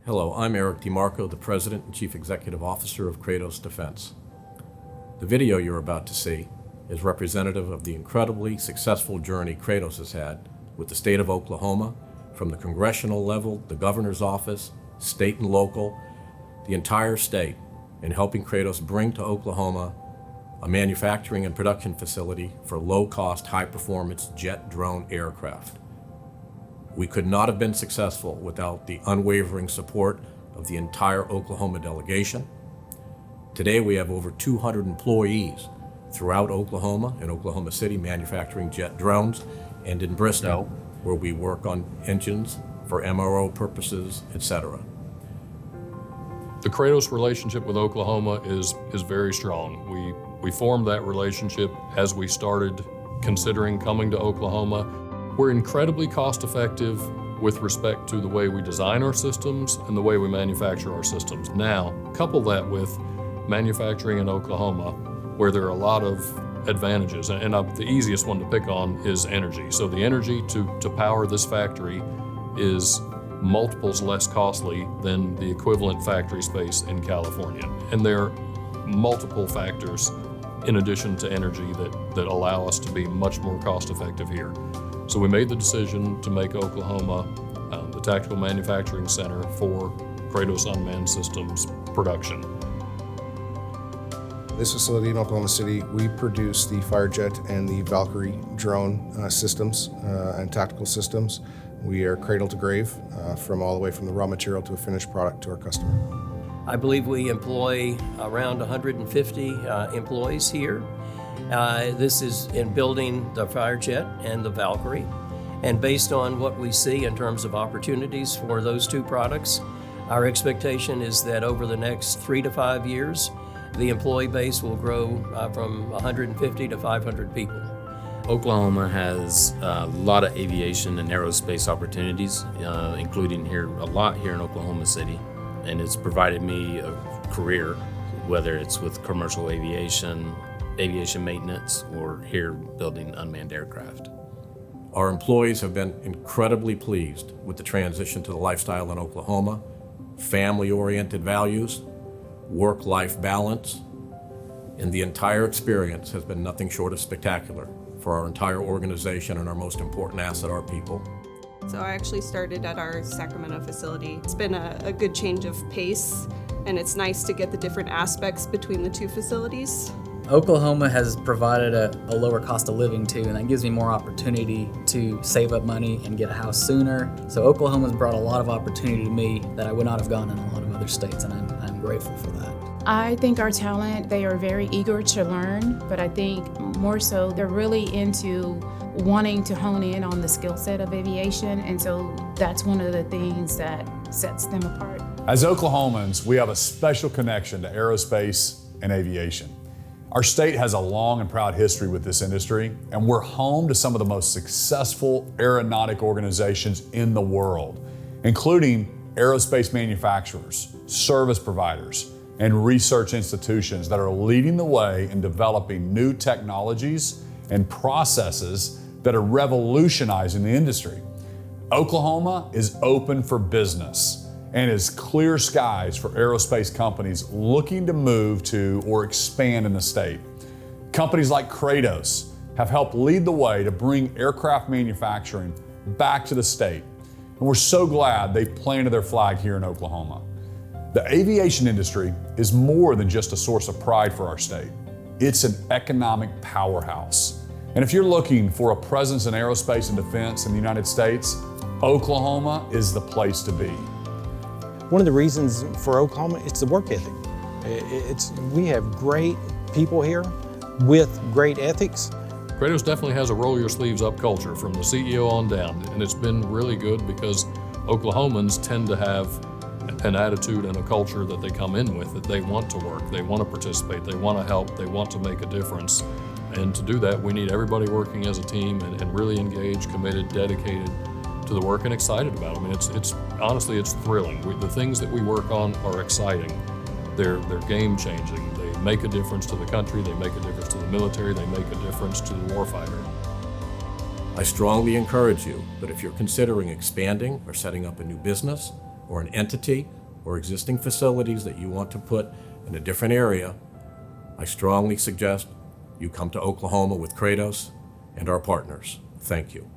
Hello, I'm Eric DeMarco, the President and Chief Executive Officer of Kratos Defense. The video you're about to see is representative of the incredibly successful journey Kratos has had with the state of Oklahoma, from the congressional level, the governor's office, state and local, the entire state, in helping Kratos bring to Oklahoma a manufacturing and production facility for low-cost, high-performance jet drone aircraft. We could not have been successful without the unwavering support of the entire Oklahoma delegation. Today we have over 200 employees throughout Oklahoma, in Oklahoma City, manufacturing jet drones, and in Bristow, where we work on engines for MRO purposes, etc. The Kratos relationship with Oklahoma is very strong. We formed that relationship as we started considering coming to Oklahoma. We're incredibly cost-effective with respect to the way we design our systems and the way we manufacture our systems. Now, couple that with manufacturing in Oklahoma, where there are a lot of advantages, and the easiest one to pick on is energy. So the energy to power this factory is multiples less costly than the equivalent factory space in California. And there are multiple factors in addition to energy that allow us to be much more cost-effective here. So we made the decision to make Oklahoma the tactical manufacturing center for Kratos Unmanned Systems production. This facility in Oklahoma City, we produce the Firejet and the Valkyrie drone systems and tactical systems. We are cradle to grave, from all the way from the raw material to a finished product to our customer. I believe we employ around 150 employees here. This is in building the Firejet and the Valkyrie. And based on what we see in terms of opportunities for those two products, our expectation is that over the next 3 to 5 years, the employee base will grow from 150 to 500 people. Oklahoma has a lot of aviation and aerospace opportunities, including a lot here in Oklahoma City. And it's provided me a career, whether it's with commercial aviation maintenance, or here building unmanned aircraft. Our employees have been incredibly pleased with the transition to the lifestyle in Oklahoma, family-oriented values, work-life balance, and the entire experience has been nothing short of spectacular for our entire organization and our most important asset, our people. So I actually started at our Sacramento facility. It's been a good change of pace, and it's nice to get the different aspects between the two facilities. Oklahoma has provided a lower cost of living too, and that gives me more opportunity to save up money and get a house sooner. So Oklahoma's brought a lot of opportunity to me that I would not have gotten in a lot of other states, and I'm grateful for that. I think our talent, they are very eager to learn, but I think more so they're really into wanting to hone in on the skill set of aviation, and so that's one of the things that sets them apart. As Oklahomans, we have a special connection to aerospace and aviation. Our state has a long and proud history with this industry, and we're home to some of the most successful aeronautic organizations in the world, including aerospace manufacturers, service providers, and research institutions that are leading the way in developing new technologies and processes that are revolutionizing the industry. Oklahoma is open for business and is clear skies for aerospace companies looking to move to or expand in the state. Companies like Kratos have helped lead the way to bring aircraft manufacturing back to the state, and we're so glad they planted their flag here in Oklahoma. The aviation industry is more than just a source of pride for our state. It's an economic powerhouse. And if you're looking for a presence in aerospace and defense in the United States, Oklahoma is the place to be. One of the reasons for Oklahoma, it's the work ethic. We have great people here with great ethics. Kratos definitely has a roll your sleeves up culture from the CEO on down, and it's been really good because Oklahomans tend to have an attitude and a culture that they come in with, that they want to work, they want to participate, they want to help, they want to make a difference. And to do that, we need everybody working as a team and really engaged, committed, dedicated to the work and excited about it. I mean, it's honestly, it's thrilling. The things that we work on are exciting. They're game changing. They make a difference to the country, they make a difference to the military, they make a difference to the warfighter. I strongly encourage you that if you're considering expanding or setting up a new business, or an entity or existing facilities that you want to put in a different area, I strongly suggest you come to Oklahoma with Kratos and our partners. Thank you.